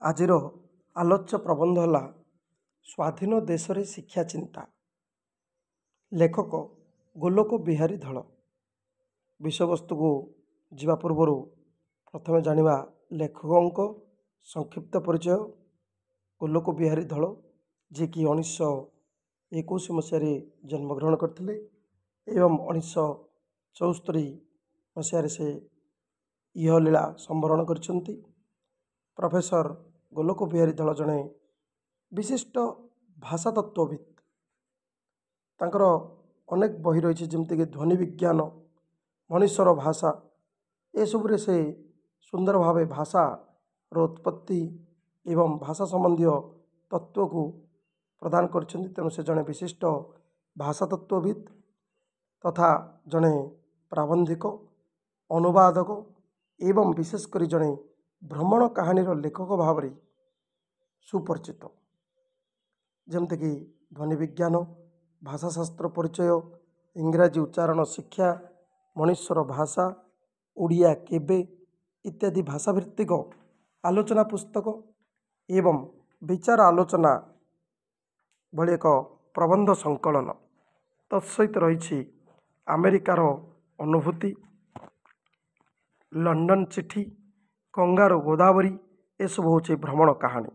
ଆଜିର ଆଲୋଚ୍ୟ ପ୍ରବନ୍ଧ ହେଲା ସ୍ୱାଧୀନ ଦେଶରେ ଶିକ୍ଷା ଚିନ୍ତା। ଲେଖକ ଗୋଲୋକ ବିହାରୀ ଧଳ। ବିଷୟବସ୍ତୁକୁ ଯିବା ପୂର୍ବରୁ ପ୍ରଥମେ ଜାଣିବା ଲେଖକଙ୍କ ସଂକ୍ଷିପ୍ତ ପରିଚୟ। ଗୋଲୋକ ବିହାରୀ ଧଳ, ଯିଏକି 1921 ମସିହାରେ ଜନ୍ମଗ୍ରହଣ କରିଥିଲେ ଏବଂ 1974 ମସିହାରେ ସେ ଇହଲୀଳା ସମ୍ବରଣ କରିଛନ୍ତି। ପ୍ରଫେସର ଗୋଲୋକ ବିହାରୀ ଧଳ ଜଣେ ବିଶିଷ୍ଟ ଭାଷା ତତ୍ତ୍ୱବିତ୍। ତାଙ୍କର ଅନେକ ବହି ରହିଛି, ଯେମିତିକି ଧ୍ୱନି ବିଜ୍ଞାନ, ମଣିଷର ଭାଷା, ଏସବୁରେ ସେ ସୁନ୍ଦର ଭାବେ ଭାଷାର ଉତ୍ପତ୍ତି ଏବଂ ଭାଷା ସମ୍ବନ୍ଧୀୟ ତତ୍ତ୍ୱକୁ ପ୍ରଦାନ କରିଛନ୍ତି। ତେଣୁ ସେ ଜଣେ ବିଶିଷ୍ଟ ଭାଷା ତତ୍ତ୍ୱବିତ୍ ତଥା ଜଣେ ପ୍ରାବନ୍ଧିକ, ଅନୁବାଦକ ଏବଂ ବିଶେଷ କରି ଜଣେ ଭ୍ରମଣ କାହାଣୀର ଲେଖକ ଭାବରେ ସୁପରିଚିତ। ଯେମିତିକି ଧ୍ୱନି ବିଜ୍ଞାନ, ଭାଷାଶାସ୍ତ୍ର ପରିଚୟ, ଇଂରାଜୀ ଉଚ୍ଚାରଣ ଶିକ୍ଷା, ମଣିଷର ଭାଷା, ଓଡ଼ିଆ କେବେ ଇତ୍ୟାଦି ଭାଷାଭିତ୍ତିକ ଆଲୋଚନା ପୁସ୍ତକ ଏବଂ ବିଚାର ଆଲୋଚନା ଭଳି ଏକ ପ୍ରବନ୍ଧ ସଂକଳନ। ତତ୍ସହିତ ରହିଛି ଆମେରିକାର ଅନୁଭୂତି, ଲଣ୍ଡନ ଚିଠି, କଙ୍ଗାରୁ ଗୋଦାବରୀ, ଏସବୁ ହେଉଛି ଭ୍ରମଣ କାହାଣୀ।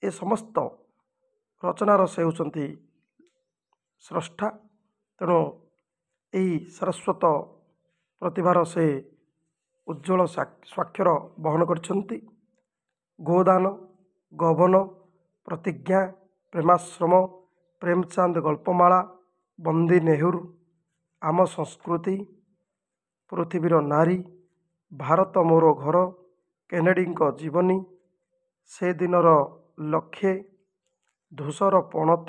ଏ ସମସ୍ତ ରଚନାର ସେ ହେଉଛନ୍ତି ସ୍ରଷ୍ଟା। ତେଣୁ ଏହି ସାରସ୍ୱତ ପ୍ରତିଭାର ସେ ଉଜ୍ଜ୍ୱଳ ସ୍ୱାକ୍ଷର ବହନ କରିଛନ୍ତି। ଗୋଦାନ, ଗବନ, ପ୍ରତିଜ୍ଞା, ପ୍ରେମାଶ୍ରମ, ପ୍ରେମଚାନ୍ଦ ଗଳ୍ପମାଳା, ବନ୍ଦୀ ନେହେରୁ, ଆମ ସଂସ୍କୃତି, ପୃଥିବୀର ନାରୀ, ଭାରତ ମୋର ଘର, କେନେଡ଼ିଙ୍କ ଜୀବନୀ, ସେ ଦିନର ଲକ୍ଷ୍ୟେ, ଧୂସର ପଣତ,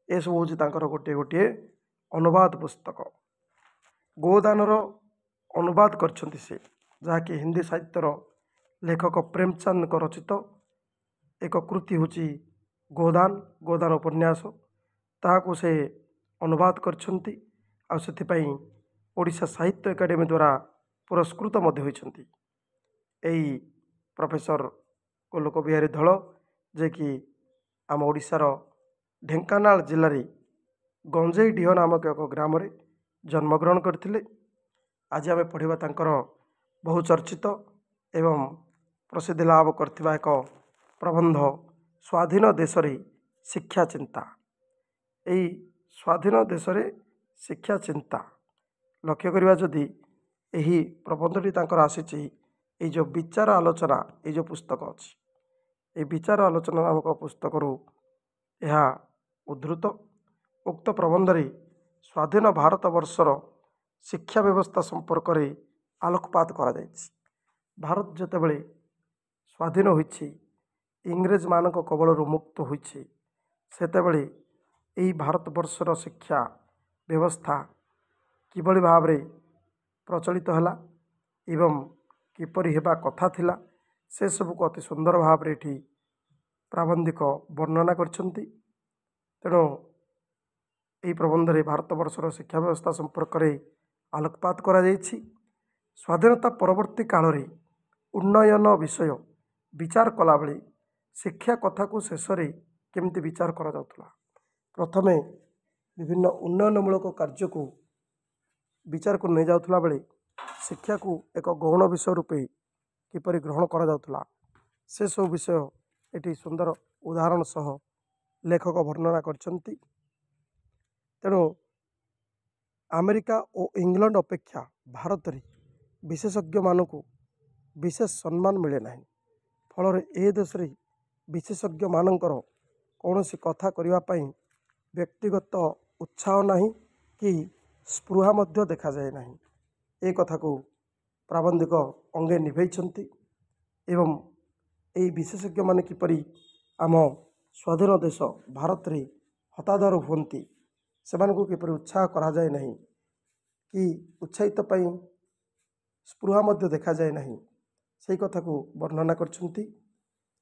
ଏସବୁ ହେଉଛି ତାଙ୍କର ଗୋଟିଏ ଗୋଟିଏ ଅନୁବାଦ ପୁସ୍ତକ। ଗୋଦାନର ଅନୁବାଦ କରିଛନ୍ତି ସେ, ଯାହାକି ହିନ୍ଦୀ ସାହିତ୍ୟର ଲେଖକ ପ୍ରେମଚାନ୍ଦଙ୍କ ରଚିତ ଏକ କୃତି ହେଉଛି ଗୋଦାନ ଉପନ୍ୟାସ। ତାହାକୁ ସେ ଅନୁବାଦ କରିଛନ୍ତି ଆଉ ସେଥିପାଇଁ ଓଡ଼ିଶା ସାହିତ୍ୟ ଏକାଡେମୀ ଦ୍ୱାରା ପୁରସ୍କୃତ ମଧ୍ୟ ହୋଇଛନ୍ତି। ଏହି ପ୍ରଫେସର ଗୋଲୋକ ବିହାରୀ ଧଳ, ଯିଏକି ଆମ ଓଡ଼ିଶାର ଢେଙ୍କାନାଳ ଜିଲ୍ଲାରେ ଗଞ୍ଜେଇଡିହ ନାମକ ଏକ ଗ୍ରାମରେ ଜନ୍ମଗ୍ରହଣ କରିଥିଲେ। ଆଜି ଆମେ ପଢ଼ିବା ତାଙ୍କର ବହୁ ଚର୍ଚ୍ଚିତ ଏବଂ ପ୍ରସିଦ୍ଧି ଲାଭ କରିଥିବା ଏକ ପ୍ରବନ୍ଧ ସ୍ୱାଧୀନ ଦେଶରେ ଶିକ୍ଷା ଚିନ୍ତା। ଏହି ସ୍ୱାଧୀନ ଦେଶରେ ଶିକ୍ଷା ଚିନ୍ତା ଲକ୍ଷ୍ୟ କରିବା ଯଦି ଏହି ପ୍ରବନ୍ଧଟି ତାଙ୍କର ଆସିଛି ଏଇ ଯେଉଁ ବିଚାର ଆଲୋଚନା, ଏଇ ଯେଉଁ ପୁସ୍ତକ ଅଛି, ଏହି ବିଚାର ଆଲୋଚନା ନାମକ ପୁସ୍ତକରୁ ଏହା ଉଦ୍ଧୃତ। ଉକ୍ତ ପ୍ରବନ୍ଧରେ ସ୍ୱାଧୀନ ଭାରତବର୍ଷର ଶିକ୍ଷା ବ୍ୟବସ୍ଥା ସମ୍ପର୍କରେ ଆଲୋକପାତ କରାଯାଇଛି। ଭାରତ ଯେତେବେଳେ ସ୍ୱାଧୀନ ହୋଇଛି, ଇଂରେଜମାନଙ୍କ କବଳରୁ ମୁକ୍ତ ହୋଇଛି, ସେତେବେଳେ ଏହି ଭାରତବର୍ଷର ଶିକ୍ଷା ବ୍ୟବସ୍ଥା କିଭଳି ଭାବରେ ପ୍ରଚଳିତ ହେଲା ଏବଂ କିପରି ହେବା କଥା ଥିଲା, ସେସବୁକୁ ଅତି ସୁନ୍ଦର ଭାବରେ ଏଠି ପ୍ରାବନ୍ଧିକ ବର୍ଣ୍ଣନା କରିଛନ୍ତି। ତେଣୁ ଏହି ପ୍ରବନ୍ଧରେ ଭାରତବର୍ଷର ଶିକ୍ଷା ବ୍ୟବସ୍ଥା ସମ୍ପର୍କରେ ଆଲୋକପାତ କରାଯାଇଛି। ସ୍ୱାଧୀନତା ପରବର୍ତ୍ତୀ କାଳରେ ଉନ୍ନୟନ ବିଷୟ ବିଚାର କଲାବେଳେ ଶିକ୍ଷା କଥାକୁ ଶେଷରେ କେମିତି ବିଚାର କରାଯାଉଥିଲା। ପ୍ରଥମେ ବିଭିନ୍ନ ଉନ୍ନୟନମୂଳକ କାର୍ଯ୍ୟକୁ ବିଚାରକୁ ନେଇଯାଉଥିଲା ବେଳେ ଶିକ୍ଷାକୁ ଏକ ଗୌଣ ବିଷୟ ରୂପେ କିପରି ଗ୍ରହଣ କରାଯାଉଥିଲା, ସେସବୁ ବିଷୟ ଏଠି ସୁନ୍ଦର ଉଦାହରଣ ସହ ଲେଖକ ବର୍ଣ୍ଣନା କରିଛନ୍ତି। ତେଣୁ ଆମେରିକା ଓ ଇଂଲଣ୍ଡ ଅପେକ୍ଷା ଭାରତରେ ବିଶେଷଜ୍ଞମାନଙ୍କୁ ବିଶେଷ ସମ୍ମାନ ମିଳେ ନାହିଁ। ଫଳରେ ଏ ଦେଶରେ ବିଶେଷଜ୍ଞମାନଙ୍କର କୌଣସି କଥା କରିବା ପାଇଁ ବ୍ୟକ୍ତିଗତ ଉତ୍ସାହ ନାହିଁ କି ସ୍ପୃହା ମଧ୍ୟ ଦେଖାଯାଏ ନାହିଁ। ଏ କଥାକୁ ପ୍ରାବନ୍ଧିକ ଅଙ୍ଗେ ନିଭେଇଛନ୍ତି ଏବଂ ଏହି ବିଶେଷଜ୍ଞମାନେ କିପରି ଆମ ସ୍ୱାଧୀନ ଦେଶ ଭାରତରେ ହତାଦର ହୁଅନ୍ତି, ସେମାନଙ୍କୁ କିପରି ଉତ୍ସାହ କରାଯାଏ ନାହିଁ କି ଉତ୍ସାହିତ ପାଇଁ ସ୍ପୃହା ମଧ୍ୟ ଦେଖାଯାଏ ନାହିଁ, ସେହି କଥାକୁ ବର୍ଣ୍ଣନା କରିଛନ୍ତି।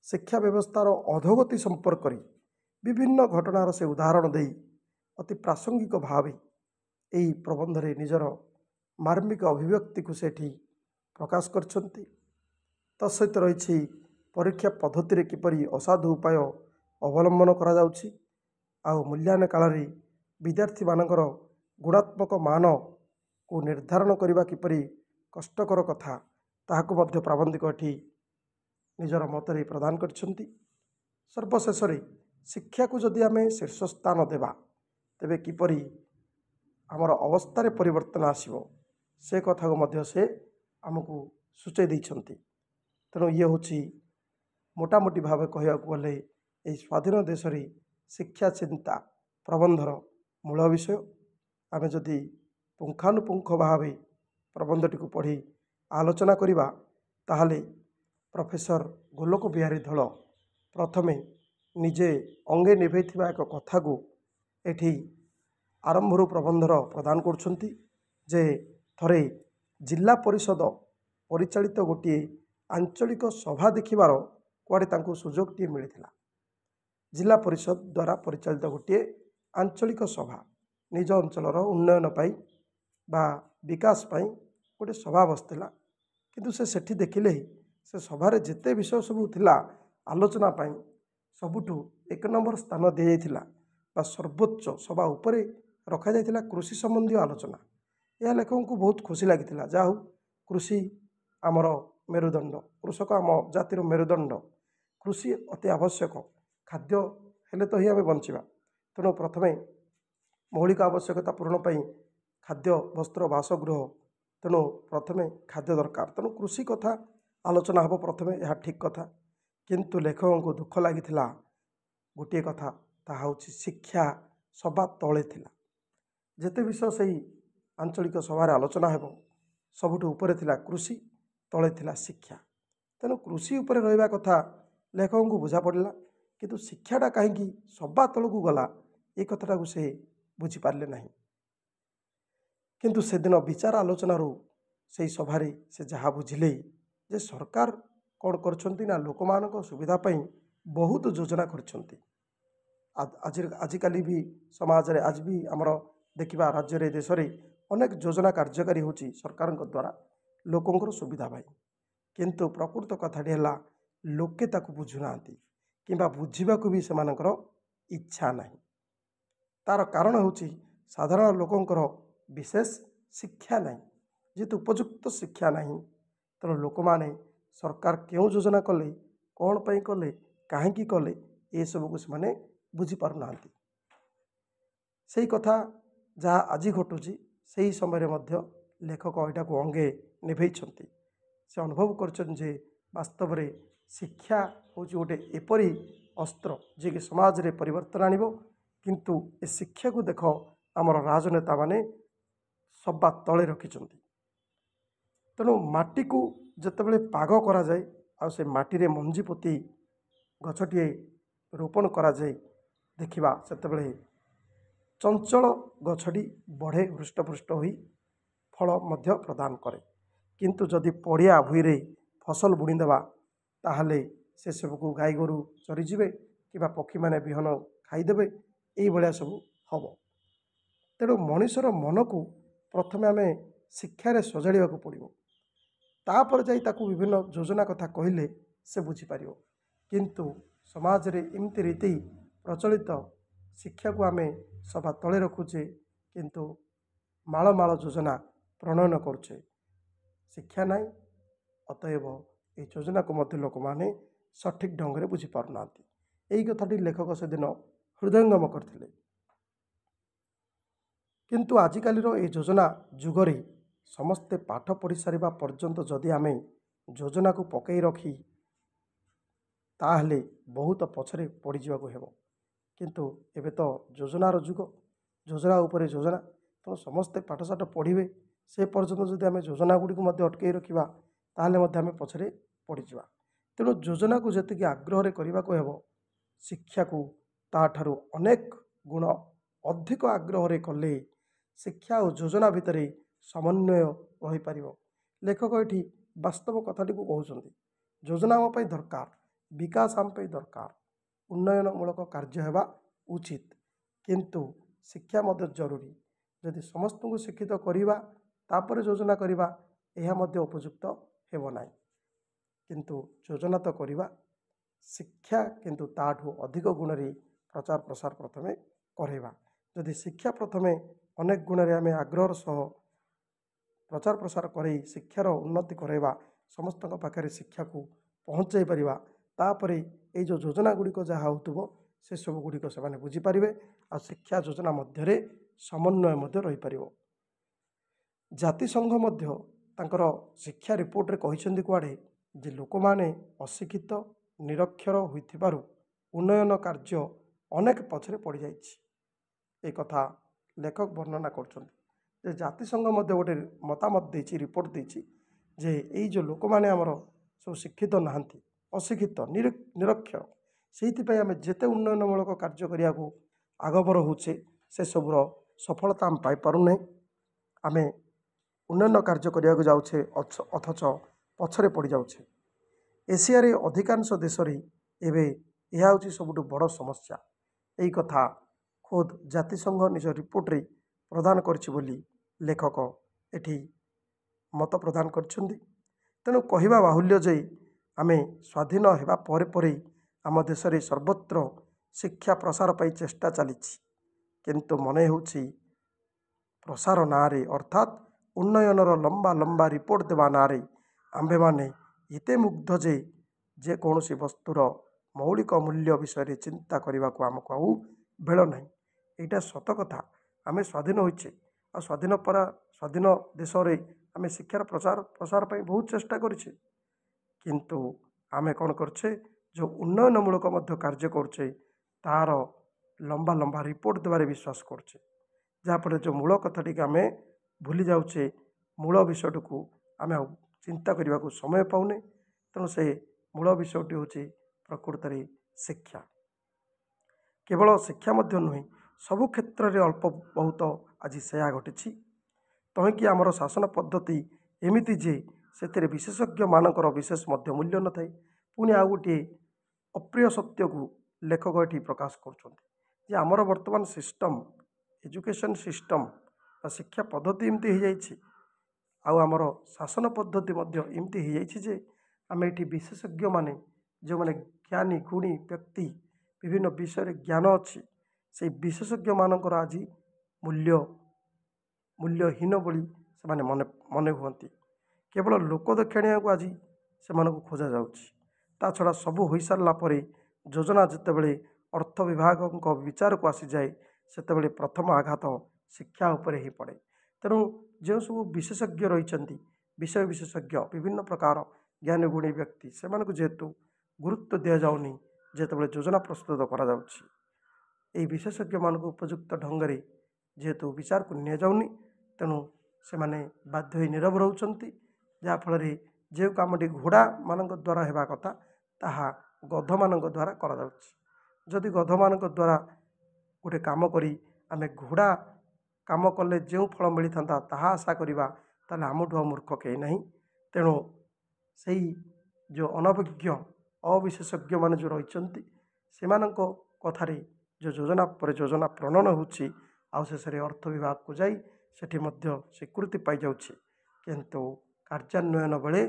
ଶିକ୍ଷା ବ୍ୟବସ୍ଥାର ଅଧୋଗତି ସମ୍ପର୍କରେ ବିଭିନ୍ନ ଘଟଣାର ସେ ଉଦାହରଣ ଦେଇ ଅତି ପ୍ରାସଙ୍ଗିକ ଭାବେ ଏହି ପ୍ରବନ୍ଧରେ ନିଜର ମାର୍ମିକ ଅଭିବ୍ୟକ୍ତିକୁ ସେଠି ପ୍ରକାଶ କରିଛନ୍ତି। ତତ୍ସହିତ ରହିଛି ପରୀକ୍ଷା ପଦ୍ଧତିରେ କିପରି ଅସାଧୁ ଉପାୟ ଅବଲମ୍ବନ କରାଯାଉଛି ଆଉ ମୂଲ୍ୟାୟନ କାଳରେ ବିଦ୍ୟାର୍ଥୀମାନଙ୍କର ଗୁଣାତ୍ମକ ମାନକୁ ନିର୍ଦ୍ଧାରଣ କରିବା କିପରି କଷ୍ଟକର କଥା ତାହାକୁ ମଧ୍ୟ ପ୍ରାବନ୍ଧିକ ଏଠି ନିଜର ମତରେ ପ୍ରଦାନ କରିଛନ୍ତି। ସର୍ବଶେଷରେ ଶିକ୍ଷାକୁ ଯଦି ଆମେ ଶୀର୍ଷ ସ୍ଥାନ ଦେବା ତେବେ କିପରି ଆମର ଅବସ୍ଥାରେ ପରିବର୍ତ୍ତନ ଆସିବ ସେ କଥାକୁ ମଧ୍ୟ ସେ ଆମକୁ ସୂଚାଇ ଦେଇଛନ୍ତି। ତେଣୁ ଇଏ ହେଉଛି ମୋଟାମୋଟି ଭାବେ କହିବାକୁ ଗଲେ ଏହି ସ୍ୱାଧୀନ ଦେଶରେ ଶିକ୍ଷା ଚିନ୍ତା ପ୍ରବନ୍ଧର ମୂଳ ବିଷୟ। ଆମେ ଯଦି ପୁଙ୍ଖାନୁପୁଙ୍ଖ ଭାବେ ପ୍ରବନ୍ଧଟିକୁ ପଢ଼ି ଆଲୋଚନା କରିବା ତାହେଲେ ପ୍ରଫେସର ଗୋଲୋକ ବିହାରୀ ଧଳ ପ୍ରଥମେ ନିଜେ ଅଙ୍ଗେ ନିଭେଇଥିବା ଏକ କଥାକୁ ଏଠି ଆରମ୍ଭରୁ ପ୍ରବନ୍ଧର ପ୍ରଦାନ କରୁଛନ୍ତି ଯେ ଥରେ ଜିଲ୍ଲା ପରିଷଦ ପରିଚାଳିତ ଗୋଟିଏ ଆଞ୍ଚଳିକ ସଭା ଦେଖିବାର କୁଆଡ଼େ ତାଙ୍କୁ ସୁଯୋଗଟିଏ ମିଳିଥିଲା। ଜିଲ୍ଲା ପରିଷଦ ଦ୍ୱାରା ପରିଚାଳିତ ଗୋଟିଏ ଆଞ୍ଚଳିକ ସଭା ନିଜ ଅଞ୍ଚଳର ଉନ୍ନୟନ ପାଇଁ ବା ବିକାଶ ପାଇଁ ଗୋଟିଏ ସଭା ବସିଥିଲା। କିନ୍ତୁ ସେଠି ଦେଖିଲେ ସେ ସଭାରେ ଯେତେ ବିଷୟ ସବୁ ଥିଲା ଆଲୋଚନା ପାଇଁ ସବୁଠୁ ଏକ ନମ୍ବର ସ୍ଥାନ ଦିଆଯାଇଥିଲା ବା ସର୍ବୋଚ୍ଚ ସଭା ଉପରେ ରଖାଯାଇଥିଲା କୃଷି ସମ୍ବନ୍ଧୀୟ ଆଲୋଚନା। ଏହା ଲେଖକଙ୍କୁ ବହୁତ ଖୁସି ଲାଗିଥିଲା। ଯାହା ହଉ କୃଷି ଆମର ମେରୁଦଣ୍ଡ, କୃଷକ ଆମ ଜାତିର ମେରୁଦଣ୍ଡ, କୃଷି ଅତି ଆବଶ୍ୟକ। ଖାଦ୍ୟ ହେଲେ ତ ହିଁ ଆମେ ବଞ୍ଚିବା। ତେଣୁ ପ୍ରଥମେ ମୌଳିକ ଆବଶ୍ୟକତା ପୂରଣ ପାଇଁ ଖାଦ୍ୟ, ବସ୍ତ୍ର, ବାସଗୃହ, ତେଣୁ ପ୍ରଥମେ ଖାଦ୍ୟ ଦରକାର। ତେଣୁ କୃଷି କଥା ଆଲୋଚନା ହେବ ପ୍ରଥମେ, ଏହା ଠିକ୍ କଥା। କିନ୍ତୁ ଲେଖକଙ୍କୁ ଦୁଃଖ ଲାଗିଥିଲା ଗୋଟିଏ କଥା, ତାହା ହେଉଛି ଶିକ୍ଷା ସଭା ତଳେ ଥିଲା। ଯେତେ ବିଷୟ ସେହି ଆଞ୍ଚଳିକ ସଭାରେ ଆଲୋଚନା ହେବ ସବୁଠୁ ଉପରେ ଥିଲା କୃଷି, ତଳେ ଥିଲା ଶିକ୍ଷା। ତେଣୁ କୃଷି ଉପରେ ରହିବା କଥା ଲେଖକଙ୍କୁ ବୁଝା ପଡ଼ିଲା, କିନ୍ତୁ ଶିକ୍ଷାଟା କାହିଁକି ସଭା ତଳକୁ ଗଲା ଏ କଥାଟାକୁ ସେ ବୁଝିପାରିଲେ ନାହିଁ। କିନ୍ତୁ ସେଦିନ ବିଚାର ଆଲୋଚନାରୁ ସେହି ସଭାରେ ସେ ଯାହା ବୁଝିଲେ ଯେ ସରକାର କ'ଣ କରୁଛନ୍ତି ନା ଲୋକମାନଙ୍କ ସୁବିଧା ପାଇଁ ବହୁତ ଯୋଜନା କରିଛନ୍ତି। ଆଜିକାଲି ବି ସମାଜରେ ଆଜି ବି ଆମର ଦେଖିବା ରାଜ୍ୟରେ ଦେଶରେ ଅନେକ ଯୋଜନା କାର୍ଯ୍ୟକାରୀ ହେଉଛି ସରକାରଙ୍କ ଦ୍ୱାରା ଲୋକଙ୍କର ସୁବିଧା ପାଇଁ। କିନ୍ତୁ ପ୍ରକୃତ କଥାଟି ହେଲା ଲୋକେ ତାକୁ ବୁଝୁନାହାନ୍ତି କିମ୍ବା ବୁଝିବାକୁ ବି ସେମାନଙ୍କର ଇଚ୍ଛା ନାହିଁ। ତା'ର କାରଣ ହେଉଛି ସାଧାରଣ ଲୋକଙ୍କର ବିଶେଷ ଶିକ୍ଷା ନାହିଁ। ଯେହେତୁ ଉପଯୁକ୍ତ ଶିକ୍ଷା ନାହିଁ ତେଣୁ ଲୋକମାନେ ସରକାର କେଉଁ ଯୋଜନା କଲେ, କ'ଣ ପାଇଁ କଲେ, କାହିଁକି କଲେ ଏସବୁକୁ ସେମାନେ ବୁଝିପାରୁନାହାନ୍ତି। ସେଇ କଥା ଯାହା ଆଜି ଘଟୁଛି ସେହି ସମୟରେ ମଧ୍ୟ ଲେଖକ ଏଇଟାକୁ ଅଙ୍ଗେ ନିଭେଇଛନ୍ତି। ସେ ଅନୁଭବ କରିଛନ୍ତି ଯେ ବାସ୍ତବରେ ଶିକ୍ଷା ହେଉଛି ଗୋଟେ ଏପରି ଅସ୍ତ୍ର ଯିଏକି ସମାଜରେ ପରିବର୍ତ୍ତନ ଆଣିବ। କିନ୍ତୁ ଏ ଶିକ୍ଷାକୁ ଦେଖ ଆମର ରାଜନେତାମାନେ ସଭା ତଳେ ରଖିଛନ୍ତି। ତେଣୁ ମାଟିକୁ ଯେତେବେଳେ ପାଗ କରାଯାଏ ଆଉ ସେ ମାଟିରେ ମଞ୍ଜି ପୋତି ଗଛଟିଏ ରୋପଣ କରାଯାଏ ଦେଖିବା ସେତେବେଳେ ଚଞ୍ଚଳ ଗଛଟି ବଢ଼େ, ହୃଷ୍ଟପୃଷ୍ଟ ହୋଇ ଫଳ ମଧ୍ୟ ପ୍ରଦାନ କରେ। କିନ୍ତୁ ଯଦି ପଡ଼ିଆ ଭୂଇଁରେ ଫସଲ ବୁଣିଦେବା ତାହେଲେ ସେସବୁକୁ ଗାଈ ଗୋରୁ ଚରିଯିବେ କିମ୍ବା ପକ୍ଷୀମାନେ ବିହନ ଖାଇଦେବେ, ଏଇଭଳିଆ ସବୁ ହେବ। ତେଣୁ ମଣିଷର ମନକୁ ପ୍ରଥମେ ଆମେ ଶିକ୍ଷାରେ ସଜାଡ଼ିବାକୁ ପଡ଼ିବ, ତାପରେ ଯାଇ ତାକୁ ବିଭିନ୍ନ ଯୋଜନା କଥା କହିଲେ ସେ ବୁଝିପାରିବ। କିନ୍ତୁ ସମାଜରେ ଏମିତି ରୀତି ପ୍ରଚଳିତ, ଶିକ୍ଷାକୁ ଆମେ ସଭା ତଳେ ରଖୁଛେ କିନ୍ତୁ ମାଳ ମାଳ ଯୋଜନା ପ୍ରଣୟନ କରୁଛେ। ଶିକ୍ଷା ନାହିଁ, ଅତଏବ ଏହି ଯୋଜନାକୁ ମଧ୍ୟ ଲୋକମାନେ ସଠିକ୍ ଢଙ୍ଗରେ ବୁଝିପାରୁନାହାନ୍ତି। ଏହି କଥାଟି ଲେଖକ ସେଦିନ ହୃଦୟଙ୍ଗମ କରିଥିଲେ। କିନ୍ତୁ ଆଜିକାଲିର ଏହି ଯୋଜନା ଯୁଗରେ ସମସ୍ତେ ପାଠ ପଢ଼ି ସାରିବା ପର୍ଯ୍ୟନ୍ତ ଯଦି ଆମେ ଯୋଜନାକୁ ପକାଇ ରଖି ତାହେଲେ ବହୁତ ପଛରେ ପଡ଼ିଯିବାକୁ ହେବ। କିନ୍ତୁ ଏବେ ତ ଯୋଜନାର ଯୁଗ, ଯୋଜନା ଉପରେ ଯୋଜନା। ତେଣୁ ସମସ୍ତେ ପାଠଶାଠ ପଢ଼ିବେ, ସେ ପର୍ଯ୍ୟନ୍ତ ଯଦି ଆମେ ଯୋଜନା ଗୁଡ଼ିକୁ ମଧ୍ୟ ଅଟକାଇ ରଖିବା ତାହେଲେ ମଧ୍ୟ ଆମେ ପଛରେ ପଡ଼ିଯିବା। ତେଣୁ ଯୋଜନାକୁ ଯେତିକି ଆଗ୍ରହରେ କରିବାକୁ ହେବ ଶିକ୍ଷାକୁ ତାଠାରୁ ଅନେକ ଗୁଣ ଅଧିକ ଆଗ୍ରହରେ କଲେ ଶିକ୍ଷା ଓ ଯୋଜନା ଭିତରେ ସମନ୍ୱୟ ରହିପାରିବ। ଲେଖକ ଏଠି ବାସ୍ତବ କଥାଟିକୁ କହୁଛନ୍ତି। ଯୋଜନା ଆମ ପାଇଁ ଦରକାର, ବିକାଶ ଆମ ପାଇଁ ଦରକାର, ଉନ୍ନୟନମୂଳକ କାର୍ଯ୍ୟ ହେବା ଉଚିତ, କିନ୍ତୁ ଶିକ୍ଷା ମଧ୍ୟ ଜରୁରୀ। ଯଦି ସମସ୍ତଙ୍କୁ ଶିକ୍ଷିତ କରିବା ତାପରେ ଯୋଜନା କରିବା ଏହା ମଧ୍ୟ ଉପଯୁକ୍ତ ହେବ ନାହିଁ। କିନ୍ତୁ ଯୋଜନା ତ କରିବା ଶିକ୍ଷା କିନ୍ତୁ ତାଠୁ ଅଧିକ ଗୁଣରେ ପ୍ରଚାର ପ୍ରସାର ପ୍ରଥମେ କରାଇବା। ଯଦି ଶିକ୍ଷା ପ୍ରଥମେ ଅନେକ ଗୁଣରେ ଆମେ ଆଗ୍ରହର ସହ ପ୍ରଚାର ପ୍ରସାର କରାଇ ଶିକ୍ଷାର ଉନ୍ନତି କରାଇବା, ସମସ୍ତଙ୍କ ପାଖରେ ଶିକ୍ଷାକୁ ପହଞ୍ଚାଇ ପାରିବା, ତାପରେ ଏଇ ଯେଉଁ ଯୋଜନା ଗୁଡ଼ିକ ଯାହା ହେଉଥିବ ସେସବୁ ଗୁଡ଼ିକ ସେମାନେ ବୁଝିପାରିବେ ଆଉ ଶିକ୍ଷା ଯୋଜନା ମଧ୍ୟରେ ସମନ୍ୱୟ ମଧ୍ୟ ରହିପାରିବ। ଜାତିସଂଘ ମଧ୍ୟ ତାଙ୍କର ଶିକ୍ଷା ରିପୋର୍ଟରେ କହିଛନ୍ତି କୁଆଡ଼େ ଯେ ଲୋକମାନେ ଅଶିକ୍ଷିତ ନିରକ୍ଷର ହୋଇଥିବାରୁ ଉନ୍ନୟନ କାର୍ଯ୍ୟ ଅନେକ ପଛରେ ପଡ଼ିଯାଇଛି। ଏ କଥା ଲେଖକ ବର୍ଣ୍ଣନା କରୁଛନ୍ତି ଯେ ଜାତିସଂଘ ମଧ୍ୟ ଗୋଟେ ମତାମତ ଦେଇଛି, ରିପୋର୍ଟ ଦେଇଛି ଯେ ଏଇ ଯେଉଁ ଲୋକମାନେ ଆମର ସବୁ ଶିକ୍ଷିତ ନାହାନ୍ତି, ଅଶିକ୍ଷିତ ନିରକ୍ଷର, ସେଇଥିପାଇଁ ଆମେ ଯେତେ ଉନ୍ନୟନମୂଳକ କାର୍ଯ୍ୟ କରିବାକୁ ଆଗଭର ହେଉଛେ ସେସବୁର ସଫଳତା ଆମେ ପାଇପାରୁନାହିଁ। ଆମେ ଉନ୍ନୟନ କାର୍ଯ୍ୟ କରିବାକୁ ଯାଉଛେ ଅଥଚ ପଛରେ ପଡ଼ିଯାଉଛେ। ଏସିଆରେ ଅଧିକାଂଶ ଦେଶରେ ଏବେ ଏହା ହେଉଛି ସବୁଠୁ ବଡ଼ ସମସ୍ୟା। ଏହି କଥା ଖୋଦ୍ ଜାତିସଂଘ ନିଜ ରିପୋର୍ଟରେ ପ୍ରଦାନ କରିଛି ବୋଲି ଲେଖକ ଏଠି ମତ ପ୍ରଦାନ କରିଛନ୍ତି। ତେଣୁ କହିବା ବାହୁଲ୍ୟ ଯେ ଆମେ ସ୍ୱାଧୀନ ହେବା ପରେ ପରେ ଆମ ଦେଶରେ ସର୍ବତ୍ର ଶିକ୍ଷା ପ୍ରସାର ପାଇଁ ଚେଷ୍ଟା ଚାଲିଛି, କିନ୍ତୁ ମନେ ହେଉଛି ପ୍ରସାର ନାଁରେ ଅର୍ଥାତ୍ ଉନ୍ନୟନର ଲମ୍ବା ଲମ୍ବା ରିପୋର୍ଟ ଦେବା ନାଁରେ ଆମ୍ଭେମାନେ ଏତେ ମୁଗ୍ଧ ଯେ ଯେକୌଣସି ବସ୍ତୁର ମୌଳିକ ମୂଲ୍ୟ ବିଷୟରେ ଚିନ୍ତା କରିବାକୁ ଆମକୁ ଆଉ ବେଳ ନାହିଁ। ଏଇଟା ସତ କଥା। ଆମେ ସ୍ୱାଧୀନ ହୋଇଛେ ଆଉ ସ୍ୱାଧୀନ ଦେଶରେ ଆମେ ଶିକ୍ଷାର ପ୍ରସାର ପାଇଁ ବହୁତ ଚେଷ୍ଟା କରିଛେ, କିନ୍ତୁ ଆମେ କ'ଣ କରୁଛେ, ଯେଉଁ ଉନ୍ନୟନମୂଳକ ମଧ୍ୟ କାର୍ଯ୍ୟ କରୁଛେ ତାହାର ଲମ୍ବା ଲମ୍ବା ରିପୋର୍ଟ ଦେବାରେ ବିଶ୍ୱାସ କରୁଛେ, ଯାହାଫଳରେ ଯେଉଁ ମୂଳ କଥାଟିକୁ ଆମେ ଭୁଲି ଯାଉଛେ, ମୂଳ ବିଷୟଟିକୁ ଆମେ ଆଉ ଚିନ୍ତା କରିବାକୁ ସମୟ ପାଉନେ। ତେଣୁ ସେ ମୂଳ ବିଷୟଟି ହେଉଛି ପ୍ରକୃତରେ ଶିକ୍ଷା। କେବଳ ଶିକ୍ଷା ମଧ୍ୟ ନୁହେଁ, ସବୁ କ୍ଷେତ୍ରରେ ଅଳ୍ପ ବହୁତ ଆଜି ସେୟା ଘଟିଛି। ତହିଁକି ଆମର ଶାସନ ପଦ୍ଧତି ଏମିତି ଯେ ସେଥିରେ ବିଶେଷଜ୍ଞମାନଙ୍କର ବିଶେଷ ମଧ୍ୟ ମୂଲ୍ୟ ନଥାଏ। ପୁଣି ଆଉ ଗୋଟିଏ ଅପ୍ରିୟ ସତ୍ୟକୁ ଲେଖକ ଏଠି ପ୍ରକାଶ କରୁଛନ୍ତି ଯେ ଆମର ବର୍ତ୍ତମାନ ସିଷ୍ଟମ୍, ଏଜୁକେସନ୍ ସିଷ୍ଟମ୍ ବା ଶିକ୍ଷା ପଦ୍ଧତି ଏମିତି ହୋଇଯାଇଛି ଆଉ ଆମର ଶାସନ ପଦ୍ଧତି ମଧ୍ୟ ଏମିତି ହୋଇଯାଇଛି ଯେ ଆମେ ଏଠି ବିଶେଷଜ୍ଞମାନେ, ଯେଉଁମାନେ ଜ୍ଞାନୀ ଗୁଣୀ ବ୍ୟକ୍ତି, ବିଭିନ୍ନ ବିଷୟରେ ଜ୍ଞାନ ଅଛି, ସେଇ ବିଶେଷଜ୍ଞମାନଙ୍କର ଆଜି ମୂଲ୍ୟହୀନ ବୋଲି ସେମାନେ ମନେ ହୁଅନ୍ତି। କେବଳ ଲୋକ ଦେଖାଣିବାକୁ ଆଜି ସେମାନଙ୍କୁ ଖୋଜାଯାଉଛି। ତା ଛଡ଼ା ସବୁ ହୋଇସାରିଲା ପରେ ଯୋଜନା ଯେତେବେଳେ ଅର୍ଥ ବିଭାଗଙ୍କ ବିଚାରକୁ ଆସିଯାଏ ସେତେବେଳେ ପ୍ରଥମ ଆଘାତ ଶିକ୍ଷା ଉପରେ ହିଁ ପଡ଼େ। ତେଣୁ ଯେଉଁ ସବୁ ବିଶେଷଜ୍ଞ ରହିଛନ୍ତି, ବିଷୟ ବିଶେଷଜ୍ଞ, ବିଭିନ୍ନ ପ୍ରକାର ଜ୍ଞାନୀ ଗୁଣୀ ବ୍ୟକ୍ତି, ସେମାନଙ୍କୁ ଯେହେତୁ ଗୁରୁତ୍ୱ ଦିଆଯାଉନି ଯେତେବେଳେ ଯୋଜନା ପ୍ରସ୍ତୁତ କରାଯାଉଛି, ଏହି ବିଶେଷଜ୍ଞମାନଙ୍କୁ ଉପଯୁକ୍ତ ଢଙ୍ଗରେ ଯେହେତୁ ବିଚାରକୁ ନିଆଯାଉନି, ତେଣୁ ସେମାନେ ବାଧ୍ୟ ହୋଇ ନୀରବ ରହୁଛନ୍ତି, ଯାହାଫଳରେ ଯେଉଁ କାମଟି ଘୋଡ଼ାମାନଙ୍କ ଦ୍ୱାରା ହେବା କଥା ତାହା ଗଧମାନଙ୍କ ଦ୍ୱାରା କରାଯାଉଛି। ଯଦି ଗଧମାନଙ୍କ ଦ୍ୱାରା ଗୋଟେ କାମ କରି ଆମେ ଘୋଡ଼ା କାମ କଲେ ଯେଉଁ ଫଳ ମିଳିଥାନ୍ତା ତାହା ଆଶା କରିବା, ତାହେଲେ ଆମଠୁ ଆଉ ମୂର୍ଖ କେହି ନାହିଁ। ତେଣୁ ସେଇ ଯେଉଁ ଅନଭିଜ୍ଞ ଅବିଶେଷଜ୍ଞମାନେ ଯେଉଁ ରହିଛନ୍ତି ସେମାନଙ୍କ କଥାରେ ଯେଉଁ ଯୋଜନା ପରେ ଯୋଜନା ପ୍ରଣୟନ ହେଉଛି ଆଉ ଶେଷରେ ଅର୍ଥ ବିଭାଗକୁ ଯାଇ ସେଠି ମଧ୍ୟ ସ୍ୱୀକୃତି ପାଇଯାଉଛି, କିନ୍ତୁ କାର୍ଯ୍ୟାନ୍ୱୟନ ବେଳେ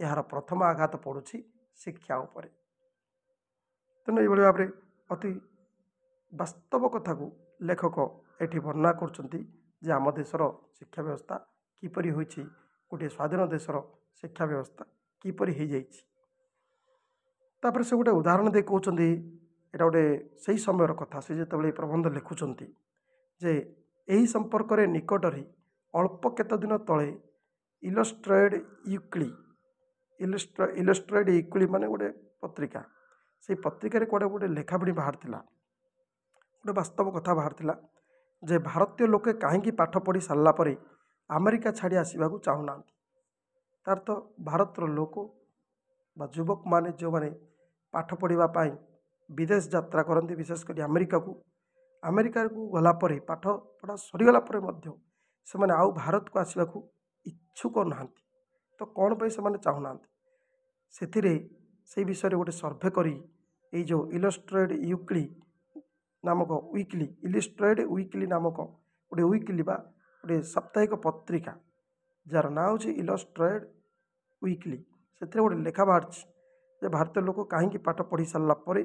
ଏହାର ପ୍ରଥମ ଆଘାତ ପଡ଼ୁଛି ଶିକ୍ଷା ଉପରେ। ତେଣୁ ଏଇଭଳି ଭାବରେ ଅତି ବାସ୍ତବ କଥାକୁ ଲେଖକ ଏଠି ବର୍ଣ୍ଣନା କରୁଛନ୍ତି ଯେ ଆମ ଦେଶର ଶିକ୍ଷା ବ୍ୟବସ୍ଥା କିପରି ହୋଇଛି, ଗୋଟିଏ ସ୍ୱାଧୀନ ଦେଶର ଶିକ୍ଷା ବ୍ୟବସ୍ଥା କିପରି ହୋଇଯାଇଛି। ତାପରେ ସେ ଗୋଟେ ଉଦାହରଣ ଦେଇ କହୁଛନ୍ତି, ଏଇଟା ଗୋଟେ ସେହି ସମୟର କଥା, ସେ ଯେତେବେଳେ ଏ ପ୍ରବନ୍ଧ ଲେଖୁଛନ୍ତି ଯେ ଏହି ସମ୍ପର୍କରେ ନିକଟରେ ଅଳ୍ପ କେତେ ଦିନ ତଳେ ଇଲଷ୍ଟ୍ରେଟେଡ୍ ୱିକ୍ଲି ମାନେ ଗୋଟେ ପତ୍ରିକା, ସେଇ ପତ୍ରିକାରେ କୁଆଡ଼େ ଗୋଟେ ଲେଖାବଢ଼ି ବାହାରିଥିଲା, ଗୋଟେ ବାସ୍ତବ କଥା ବାହାରିଥିଲା ଯେ ଭାରତୀୟ ଲୋକେ କାହିଁକି ପାଠ ପଢ଼ି ସାରିଲା ପରେ ଆମେରିକା ଛାଡ଼ି ଆସିବାକୁ ଚାହୁଁନାହାନ୍ତି। ତାର ତ ଭାରତର ଲୋକ ବା ଯୁବକମାନେ ଯେଉଁମାନେ ପାଠ ପଢ଼ିବା ପାଇଁ ବିଦେଶ ଯାତ୍ରା କରନ୍ତି, ବିଶେଷ କରି ଆମେରିକାକୁ ଗଲା ପରେ ପାଠ ପଢ଼ା ସରିଗଲା ପରେ ମଧ୍ୟ ସେମାନେ ଆଉ ଭାରତକୁ ଆସିବାକୁ ଇଚ୍ଛୁକ ନାହାନ୍ତି। ତ କ'ଣ ପାଇଁ ସେମାନେ ଚାହୁଁନାହାନ୍ତି? ସେଥିରେ ସେଇ ବିଷୟରେ ଗୋଟେ ସର୍ଭେ କରି ଏଇ ଯେଉଁ ଇଲଷ୍ଟ୍ରେଟେଡ୍ ୱିକ୍ଲି ନାମକ ଗୋଟେ ୱିକ୍ଲି ବା ଗୋଟେ ସାପ୍ତାହିକ ପତ୍ରିକା ଯାହାର ନାଁ ହେଉଛି ଇଲଷ୍ଟ୍ରେଟେଡ୍ ୱିକ୍ଲି, ସେଥିରେ ଗୋଟେ ଲେଖା ବାହାରିଛି ଯେ ଭାରତୀୟ ଲୋକ କାହିଁକି ପାଠ ପଢ଼ି ସାରିଲା ପରେ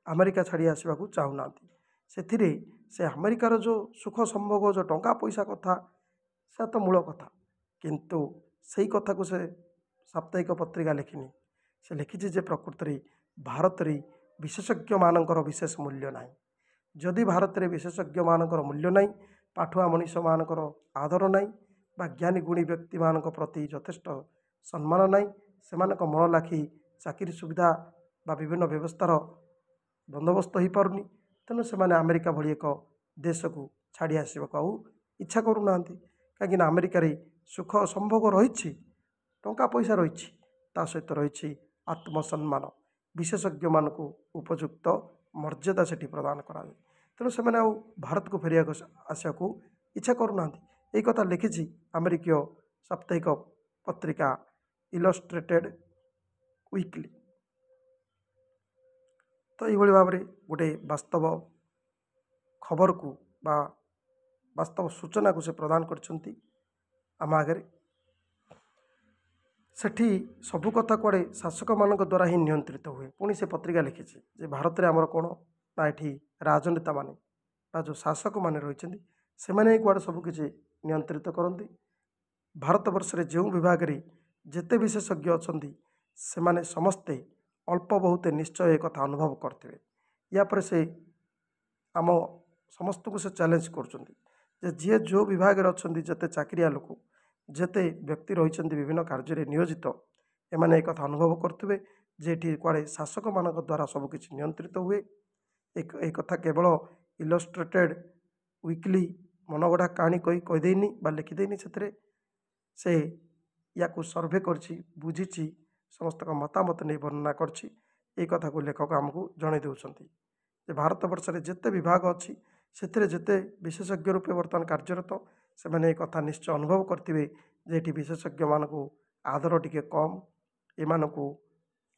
ଆମେରିକା ଛାଡ଼ି ଆସିବାକୁ ଚାହୁଁନାହାନ୍ତି। ସେଥିରେ ସେ ଆମେରିକାର ଯେଉଁ ସୁଖ ସମ୍ଭୋଗ, ଯେଉଁ ଟଙ୍କା ପଇସା କଥା, ସେ ତ ମୂଳ କଥା, କିନ୍ତୁ ସେଇ କଥାକୁ ସେ ସାପ୍ତାହିକ ପତ୍ରିକା ଲେଖିନି। ସେ ଲେଖିଛି ଯେ ପ୍ରକୃତରେ ଭାରତରେ ବିଶେଷଜ୍ଞମାନଙ୍କର ବିଶେଷ ମୂଲ୍ୟ ନାହିଁ। ଯଦି ଭାରତରେ ବିଶେଷଜ୍ଞମାନଙ୍କର ମୂଲ୍ୟ ନାହିଁ, ପାଠୁଆ ମଣିଷମାନଙ୍କର ଆଦର ନାହିଁ, ବା ଜ୍ଞାନୀ ଗୁଣୀ ବ୍ୟକ୍ତିମାନଙ୍କ ପ୍ରତି ଯଥେଷ୍ଟ ସମ୍ମାନ ନାହିଁ, ସେମାନଙ୍କ ମନ ଲାଖି ଚାକିରି ସୁବିଧା ବା ବିଭିନ୍ନ ବ୍ୟବସ୍ଥାର ବନ୍ଦୋବସ୍ତ ହୋଇପାରୁନି, ତେଣୁ ସେମାନେ ଆମେରିକା ଭଳି ଏକ ଦେଶକୁ ଛାଡ଼ି ଆସିବାକୁ ଆଉ ଇଚ୍ଛା କରୁନାହାନ୍ତି। କାହିଁକିନା ଆମେରିକାରେ ସୁଖ ସମ୍ଭୋଗ ରହିଛି, ଟଙ୍କା ପଇସା ରହିଛି, ତା ସହିତ ରହିଛି ଆତ୍ମସମ୍ମାନ, ବିଶେଷଜ୍ଞମାନଙ୍କୁ ଉପଯୁକ୍ତ ମର୍ଯ୍ୟାଦା ସେଠି ପ୍ରଦାନ କରାଯାଏ। ତେଣୁ ସେମାନେ ଆଉ ଭାରତକୁ ଫେରିବାକୁ ଆସିବାକୁ ଇଚ୍ଛା କରୁନାହାନ୍ତି। ଏହି କଥା ଲେଖିଛି ଆମେରିକୀୟ ସାପ୍ତାହିକ ପତ୍ରିକା ଇଲଷ୍ଟ୍ରେଟେଡ୍ ୱିକଲି। ତ ଏଇଭଳି ଭାବରେ ଗୋଟେ ବାସ୍ତବ ଖବରକୁ ବା ବାସ୍ତବ ସୂଚନାକୁ ସେ ପ୍ରଦାନ କରିଛନ୍ତି ଆମ ଆଗରେ। ସେଠି ସବୁ କଥା କୁଆଡ଼େ ଶାସକମାନଙ୍କ ଦ୍ୱାରା ହିଁ ନିୟନ୍ତ୍ରିତ ହୁଏ। ପୁଣି ସେ ପତ୍ରିକା ଲେଖିଛି ଯେ ଭାରତରେ ଆମର କ'ଣ ନା ଏଠି ରାଜନେତାମାନେ ବା ଯେଉଁ ଶାସକମାନେ ରହିଛନ୍ତି ସେମାନେ ହିଁ କୁଆଡ଼େ ସବୁକିଛି ନିୟନ୍ତ୍ରିତ କରନ୍ତି। ଭାରତବର୍ଷରେ ଯେଉଁ ବିଭାଗରେ ଯେତେ ବିଶେଷଜ୍ଞ ଅଛନ୍ତି ସେମାନେ ସମସ୍ତେ ଅଳ୍ପ ବହୁତ ନିଶ୍ଚୟ ଏ କଥା ଅନୁଭବ କରିଥିବେ। ୟା ପରେ ସେ ଆମ ସମସ୍ତଙ୍କୁ ସେ ଚ୍ୟାଲେଞ୍ଜ କରୁଛନ୍ତି ଯେ ଯିଏ ଯେଉଁ ବିଭାଗରେ ଅଛନ୍ତି, ଯେତେ ଚାକିରିଆ ଲୋକ, ଯେତେ ବ୍ୟକ୍ତି ରହିଛନ୍ତି ବିଭିନ୍ନ କାର୍ଯ୍ୟରେ ନିୟୋଜିତ, ଏମାନେ ଏ କଥା ଅନୁଭବ କରୁଥିବେ ଯେ ଏଠି କୁଆଡ଼େ ଶାସକମାନଙ୍କ ଦ୍ୱାରା ସବୁକିଛି ନିୟନ୍ତ୍ରିତ ହୁଏ। ଏ କଥା କେବଳ ଇଲଷ୍ଟ୍ରେଟେଡ୍ ୱିକଲି ମନଗଢ଼ା କାହାଣୀ କହିଦେଇନି ବା ଲେଖିଦେଇନି। ସେଥିରେ ସେ ୟାକୁ ସର୍ଭେ କରିଛି, ବୁଝିଛି, ସମସ୍ତଙ୍କ ମତାମତ ନେଇ ବର୍ଣ୍ଣନା କରିଛି। এই କଥାକୁ ଲେଖକ ଆମକୁ ଜଣାଇ ଦେଉଛନ୍ତି ଯେ ଭାରତବର୍ଷରେ ଯେତେ ବିଭାଗ ଅଛି ସେଥିରେ ଯେତେ ବିଶେଷଜ୍ଞ ରୂପେ ବର୍ତ୍ତମାନ କାର୍ଯ୍ୟରତ, ସେମାନେ ଏ କଥା ନିଶ୍ଚୟ ଅନୁଭବ କରିଥିବେ ଯେ ଏଠି ବିଶେଷଜ୍ଞମାନଙ୍କୁ ଆଦର ଟିକେ କମ୍, ଏମାନଙ୍କୁ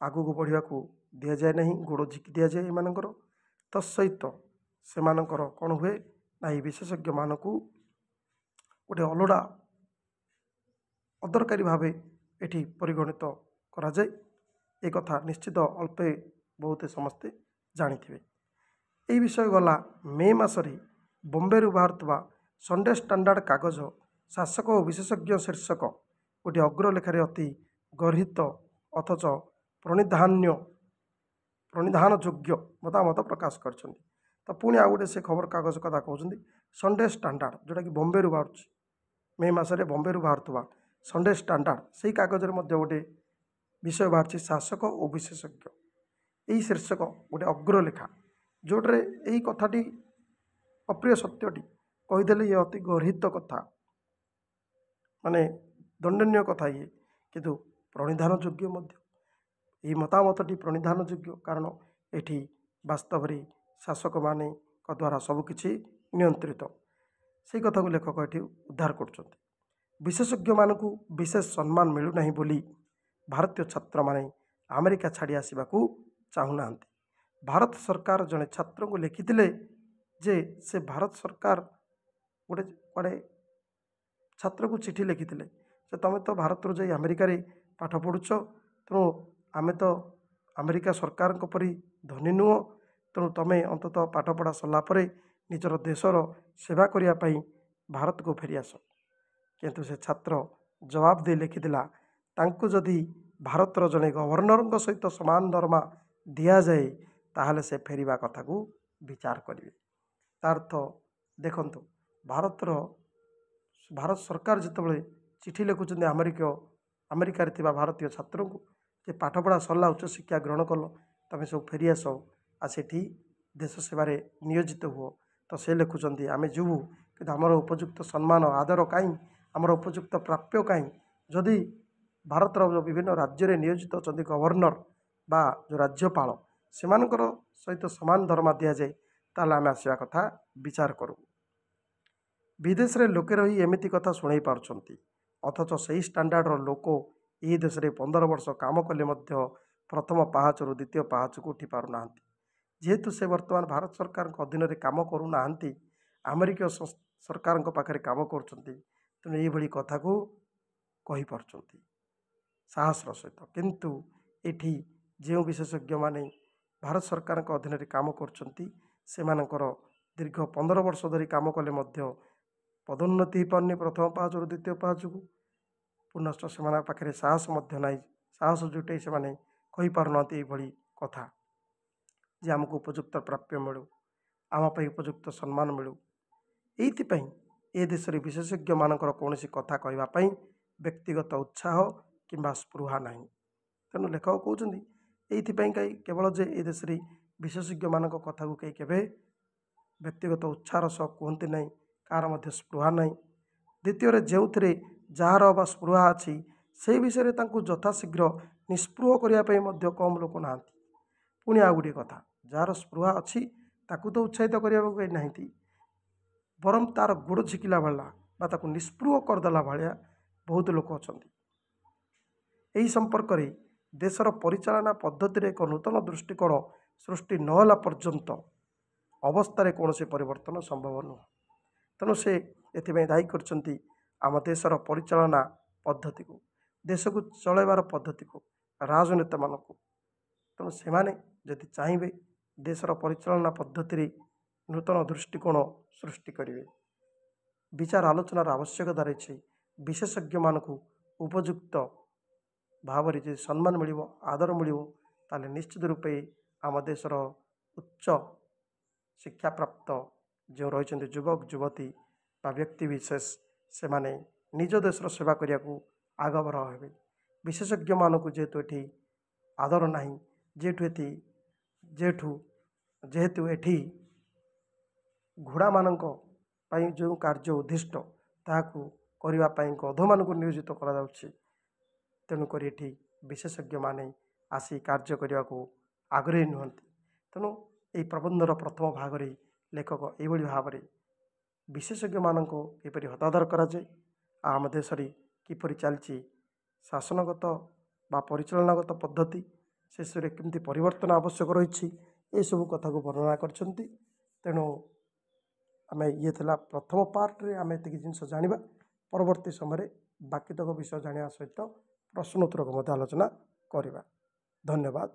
ଆଗକୁ ବଢ଼ିବାକୁ ଦିଆଯାଏ ନାହିଁ, ଗୋଡ଼ ଝିକି ଦିଆଯାଏ ଏମାନଙ୍କର। ତତ୍ସହିତ ସେମାନଙ୍କର କ'ଣ ହୁଏ ନା ଏହି ବିଶେଷଜ୍ଞମାନଙ୍କୁ ଗୋଟେ ଅଲୋଡ଼ା ଅଦରକାରୀ ଭାବେ ଏଠି ପରିଗଣିତ କରାଯାଏ। ଏ କଥା ନିଶ୍ଚିତ ଅଳ୍ପେ ବହୁତ ସମସ୍ତେ ଜାଣିଥିବେ। ଏହି ବିଷୟ ଗଲା ମେ ମାସରେ ବମ୍ବେରୁ ବାହାରୁଥିବା ସଣ୍ଡେ ଷ୍ଟାଣ୍ଡାର୍ଡ କାଗଜ ଶାସକ ଓ ବିଶେଷଜ୍ଞ ଶୀର୍ଷକ ଗୋଟିଏ ଅଗ୍ରଲେଖାରେ ଅତି ଗର୍ହିତ ଅଥଚ ପ୍ରଣିଧାନଯୋଗ୍ୟ ମତାମତ ପ୍ରକାଶ କରିଛନ୍ତି। ତ ପୁଣି ଆଉ ଗୋଟେ ସେ ଖବରକାଗଜ କଥା କହୁଛନ୍ତି, ସଣ୍ଡେ ଷ୍ଟାଣ୍ଡାର୍ଡ, ଯେଉଁଟାକି ବମ୍ବେରୁ ବାହାରୁଛି, ମେ ମାସରେ ବମ୍ବେରୁ ବାହାରୁଥିବା ସଣ୍ଡେ ଷ୍ଟାଣ୍ଡାର୍ଡ, ସେଇ କାଗଜରେ ମଧ୍ୟ ଗୋଟେ ବିଷୟ ବାହାରିଛି ଶାସକ ଓ ବିଶେଷଜ୍ଞ। ଏହି ଶୀର୍ଷକ ଗୋଟେ ଅଗ୍ରଲେଖା, ଯେଉଁଟାରେ ଏହି କଥାଟି ଅପ୍ରିୟ ସତ୍ୟଟି କହିଦେଲେ ଇଏ ଅତି ଗର୍ହିତ କଥା, ମାନେ ଦଣ୍ଡନୀୟ କଥା ଇଏ, କିନ୍ତୁ ପ୍ରଣିଧାନଯୋଗ୍ୟ ମଧ୍ୟ। ଏହି ମତାମତଟି ପ୍ରଣିଧାନଯୋଗ୍ୟ, କାରଣ ଏଠି ବାସ୍ତବରେ ଶାସକମାନଙ୍କ ଦ୍ୱାରା ସବୁକିଛି ନିୟନ୍ତ୍ରିତ। ସେଇ କଥାକୁ ଲେଖକ ଏଠି ଉଦ୍ଧାର କରୁଛନ୍ତି। ବିଶେଷଜ୍ଞମାନଙ୍କୁ ବିଶେଷ ସମ୍ମାନ ମିଳୁନାହିଁ ବୋଲି ଭାରତୀୟ ଛାତ୍ରମାନେ ଆମେରିକା ଛାଡ଼ି ଆସିବାକୁ ଚାହୁଁନାହାନ୍ତି। ଭାରତ ସରକାର ଜଣେ ଛାତ୍ରଙ୍କୁ ଲେଖିଥିଲେ ଯେ ସେ ଭାରତ ସରକାର ଗୋଟେ କୁଆଡ଼େ ଛାତ୍ରକୁ ଚିଠି ଲେଖିଥିଲେ ଯେ ତୁମେ ତ ଭାରତରୁ ଯାଇ ଆମେରିକାରେ ପାଠ ପଢ଼ୁଛ, ତେଣୁ ଆମେ ତ ଆମେରିକା ସରକାରଙ୍କ ପରି ଧନୀ ନୁହଁ, ତେଣୁ ତୁମେ ଅନ୍ତତଃ ପାଠପଢ଼ା ସରିଲା ପରେ ନିଜର ଦେଶର ସେବା କରିବା ପାଇଁ ଭାରତକୁ ଫେରିଆସ। କିନ୍ତୁ ସେ ଛାତ୍ର ଜବାବ ଦେଇ ଲେଖିଥିଲା, ତାଙ୍କୁ ଯଦି ଭାରତର ଜଣେ ଗଭର୍ଣ୍ଣରଙ୍କ ସହିତ ସମାନ ଦରମା ଦିଆଯାଏ ତାହେଲେ ସେ ଫେରିବା କଥାକୁ ବିଚାର କରିବେ। ତା ଅର୍ଥ ଦେଖନ୍ତୁ, ଭାରତ ସରକାର ଯେତେବେଳେ ଚିଠି ଲେଖୁଛନ୍ତି ଆମେରିକାରେ ଥିବା ଭାରତୀୟ ଛାତ୍ରଙ୍କୁ ଯେ ପାଠପଢ଼ା ସରିଲା, ଉଚ୍ଚଶିକ୍ଷା ଗ୍ରହଣ କଲ, ତୁମେ ସବୁ ଫେରିଆସ, ଆଉ ସେଠି ଦେଶ ସେବାରେ ନିୟୋଜିତ ହୁଅ, ତ ସେ ଲେଖୁଛନ୍ତି ଆମେ ଯିବୁ, କିନ୍ତୁ ଆମର ଉପଯୁକ୍ତ ସମ୍ମାନ ଆଦର କାହିଁ, ଆମର ଉପଯୁକ୍ତ ପ୍ରାପ୍ୟ କାହିଁ? ଯଦି ଭାରତର ଯେଉଁ ବିଭିନ୍ନ ରାଜ୍ୟରେ ନିୟୋଜିତ ଅଛନ୍ତି ଗଭର୍ଣ୍ଣର ବା ଯେଉଁ ରାଜ୍ୟପାଳ, ସେମାନଙ୍କର ସହିତ ସମାନ ଦରମା ଦିଆଯାଏ ତାହେଲେ ଆମେ ଆସିବା କଥା ବିଚାର କରୁ। ବିଦେଶରେ ଲୋକେ ରହି ଏମିତି କଥା ଶୁଣାଇ ପାରୁଛନ୍ତି, ଅଥଚ ସେହି ଷ୍ଟାଣ୍ଡାର୍ଡର ଲୋକ ଏହି ଦେଶରେ 15 ବର୍ଷ କାମ କଲେ ମଧ୍ୟ ପ୍ରଥମ ପାହାଚରୁ ଦ୍ୱିତୀୟ ପାହାଚକୁ ଉଠି ପାରୁନାହାନ୍ତି। ଯେହେତୁ ସେ ବର୍ତ୍ତମାନ ଭାରତ ସରକାରଙ୍କ ଅଧୀନରେ କାମ କରୁନାହାନ୍ତି, ଆମେରିକୀୟ ସରକାରଙ୍କ ପାଖରେ କାମ କରୁଛନ୍ତି, ତେଣୁ ଏଇଭଳି କଥାକୁ କହିପାରୁଛନ୍ତି ସାହସର ସହିତ। କିନ୍ତୁ ଏଠି ଯେଉଁ ବିଶେଷଜ୍ଞମାନେ ଭାରତ ସରକାରଙ୍କ ଅଧୀନରେ କାମ କରୁଛନ୍ତି ସେମାନଙ୍କର ଦୀର୍ଘ 15 ବର୍ଷ ଧରି କାମ କଲେ ମଧ୍ୟ ପଦୋନ୍ନତି ହେଇପାରୁନି ପ୍ରଥମ ପାହାଚରୁ ଦ୍ୱିତୀୟ ପାହାଚକୁ। ପୁନଶ୍ଚ ସେମାନଙ୍କ ପାଖରେ ସାହସ ମଧ୍ୟ ନାହିଁ, ସାହସ ଜୁଟେଇ ସେମାନେ କହିପାରୁନାହାନ୍ତି ଏଇଭଳି କଥା ଯେ ଆମକୁ ଉପଯୁକ୍ତ ପ୍ରାପ୍ୟ ମିଳୁ, ଆମ ପାଇଁ ଉପଯୁକ୍ତ ସମ୍ମାନ ମିଳୁ। ଏଇଥିପାଇଁ ଏ ଦେଶରେ ବିଶେଷଜ୍ଞମାନଙ୍କର କୌଣସି କଥା କହିବା ପାଇଁ ବ୍ୟକ୍ତିଗତ ଉତ୍ସାହ କିମ୍ବା ସ୍ପୃହା ନାହିଁ। ତେଣୁ ଲେଖକ କହୁଛନ୍ତି ଏଇଥିପାଇଁ କେବଳ ଯେ ଏ ଦେଶରେ ବିଶେଷଜ୍ଞମାନଙ୍କ କଥାକୁ କେବେ ବ୍ୟକ୍ତିଗତ ଉତ୍ସାହର ସହ କୁହନ୍ତି ନାହିଁ, କାହାର ମଧ୍ୟ ସ୍ପୃହା ନାହିଁ। ଦ୍ୱିତୀୟରେ ଯେଉଁଥିରେ ଯାହାର ବା ସ୍ପୃହା ଅଛି ସେହି ବିଷୟରେ ତାଙ୍କୁ ଯଥାଶୀଘ୍ର ନିଷ୍ପୃହ କରିବା ପାଇଁ ମଧ୍ୟ କମ୍ ଲୋକ ନାହାନ୍ତି। ପୁଣି ଆଉ ଗୋଟିଏ କଥା, ଯାହାର ସ୍ପୃହା ଅଛି ତାକୁ ତ ଉତ୍ସାହିତ କରିବାକୁ କେହି ନାହାନ୍ତି, ବରଂ ତାର ଗୋଡ଼ ଝିକିଲା ଭଳିଆ ବା ତାକୁ ନିଷ୍ପୃହ କରିଦେଲା ଭଳିଆ ବହୁତ ଲୋକ ଅଛନ୍ତି। ଏହି ସମ୍ପର୍କରେ ଦେଶର ପରିଚାଳନା ପଦ୍ଧତିରେ ଏକ ନୂତନ ଦୃଷ୍ଟିକୋଣ ସୃଷ୍ଟି ନ ହେଲା ପର୍ଯ୍ୟନ୍ତ ଅବସ୍ଥାରେ କୌଣସି ପରିବର୍ତ୍ତନ ସମ୍ଭବ ନୁହେଁ। ତେଣୁ ସେ ଏଥିପାଇଁ ଦାୟୀ କରିଛନ୍ତି ଆମ ଦେଶର ପରିଚାଳନା ପଦ୍ଧତିକୁ, ଦେଶକୁ ଚଳାଇବାର ପଦ୍ଧତିକୁ, ରାଜନେତାମାନଙ୍କୁ। ତେଣୁ ସେମାନେ ଯଦି ଚାହିଁବେ ଦେଶର ପରିଚାଳନା ପଦ୍ଧତିରେ ନୂତନ ଦୃଷ୍ଟିକୋଣ ସୃଷ୍ଟି କରିବେ, ବିଚାର ଆଲୋଚନାର ଆବଶ୍ୟକତା ରହିଛି। ବିଶେଷଜ୍ଞମାନଙ୍କୁ ଉପଯୁକ୍ତ ଭାବରେ ଯଦି ସମ୍ମାନ ମିଳିବ, ଆଦର ମିଳିବ, ତାହେଲେ ନିଶ୍ଚିତ ରୂପେ ଆମ ଦେଶର ଉଚ୍ଚ ଶିକ୍ଷାପ୍ରାପ୍ତ ଯେଉଁ ରହିଛନ୍ତି ଯୁବକ ଯୁବତୀ ବା ବ୍ୟକ୍ତି ବିଶେଷ, ସେମାନେ ନିଜ ଦେଶର ସେବା କରିବାକୁ ଆଗଭର ହେବେ। ବିଶେଷଜ୍ଞମାନଙ୍କୁ ଯେହେତୁ ଏଠି ଆଦର ନାହିଁ, ଯେହେତୁ ଏଠି ଘୋଡ଼ାମାନଙ୍କ ପାଇଁ ଯେଉଁ କାର୍ଯ୍ୟ ଉଦ୍ଦିଷ୍ଟ ତାହାକୁ କରିବା ପାଇଁ ଗଧମାନଙ୍କୁ ନିୟୋଜିତ କରାଯାଉଛି। ତେଣୁକରି ଏଠି ବିଶେଷଜ୍ଞମାନେ ଆସି କାର୍ଯ୍ୟ କରିବାକୁ ଆଗ୍ରହୀ ନୁହନ୍ତି। ତେଣୁ ଏହି ପ୍ରବନ୍ଧର ପ୍ରଥମ ଭାଗରେ ଲେଖକ ଏହିଭଳି ଭାବରେ ବିଶେଷଜ୍ଞମାନଙ୍କୁ କିପରି ହତାଦର କରାଯାଏ, ଆମ ଦେଶରେ କିପରି ଚାଲିଛି ଶାସନଗତ ବା ପରିଚାଳନାଗତ ପଦ୍ଧତି, ଶେଷରେ କେମିତି ପରିବର୍ତ୍ତନ ଆବଶ୍ୟକ ରହିଛି, ଏସବୁ କଥାକୁ ବର୍ଣ୍ଣନା କରିଛନ୍ତି। ତେଣୁ ଇଏ ଥିଲା ପ୍ରଥମ ପାର୍ଟରେ ଆମେ ଏତିକି ଜିନିଷ ଜାଣିବା। ପରବର୍ତ୍ତୀ ସମୟରେ ବାକିତକ ବିଷୟ ଜାଣିବା ସହିତ ପ୍ରଶ୍ନୋତ୍ତରକୁ ମଧ୍ୟ ଆଲୋଚନା କରିବା। ଧନ୍ୟବାଦ।